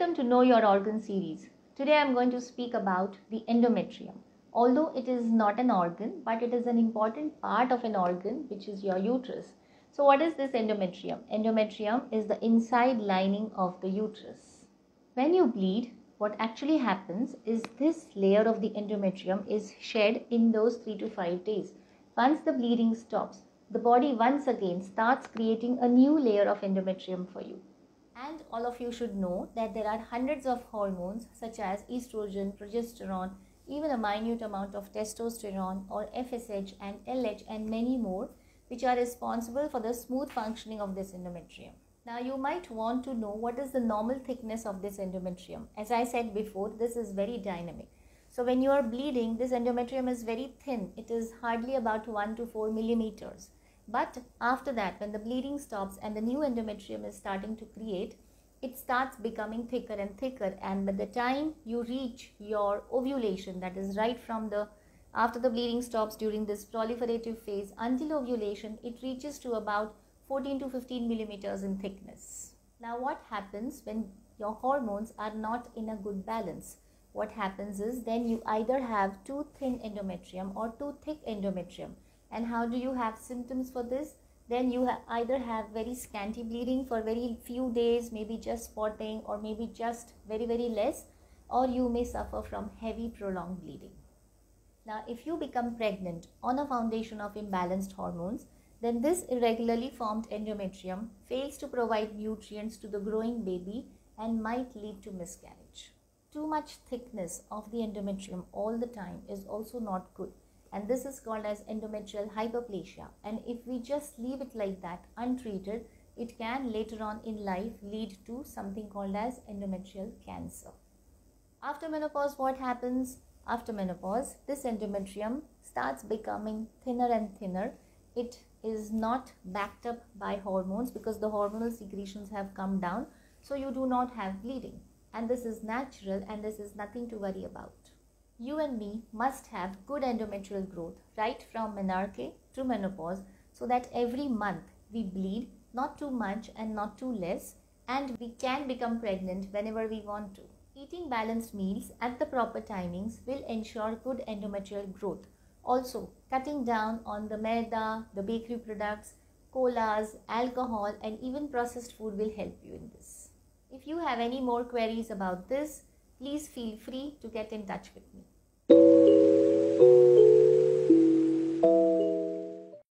Welcome to Know Your Organ series. Today I am going to speak about the endometrium. Although it is not an organ, but it is an important part of an organ, which is your uterus. So what is this endometrium? Endometrium is the inside lining of the uterus. When you bleed, what actually happens is this layer of the endometrium is shed in those 3 to 5 days. Once the bleeding stops, the body once again starts creating a new layer of endometrium for you. And all of you should know that there are hundreds of hormones such as estrogen, progesterone, even a minute amount of testosterone or FSH and LH and many more, which are responsible for the smooth functioning of this endometrium. Now you might want to know what is the normal thickness of this endometrium. As I said before, this is very dynamic. So when you are bleeding, this endometrium is very thin. It is hardly about 1 to 4 millimeters. But after that, when the bleeding stops and the new endometrium is starting to create, it starts becoming thicker and thicker, and by the time you reach your ovulation, that is right from after the bleeding stops during this proliferative phase until ovulation, it reaches to about 14 to 15 millimeters in thickness. Now what happens when your hormones are not in a good balance? What happens is then you either have too thin endometrium or too thick endometrium. And how do you have symptoms for this? Then you either have very scanty bleeding for very few days, maybe just spotting, or maybe just very less, or you may suffer from heavy prolonged bleeding. Now if you become pregnant on a foundation of imbalanced hormones, then this irregularly formed endometrium fails to provide nutrients to the growing baby and might lead to miscarriage. Too much thickness of the endometrium all the time is also not good. And this is called as endometrial hyperplasia. And if we just leave it like that untreated, it can later on in life lead to something called as endometrial cancer. After menopause, what happens? After menopause, this endometrium starts becoming thinner and thinner. It is not backed up by hormones because the hormonal secretions have come down. So you do not have bleeding. And this is natural and this is nothing to worry about. You and me must have good endometrial growth right from menarche to menopause so that every month we bleed, not too much and not too less, and we can become pregnant whenever we want to. Eating balanced meals at the proper timings will ensure good endometrial growth. Also, cutting down on the maida, the bakery products, colas, alcohol and even processed food will help you in this. If you have any more queries about this, please feel free to get in touch with me.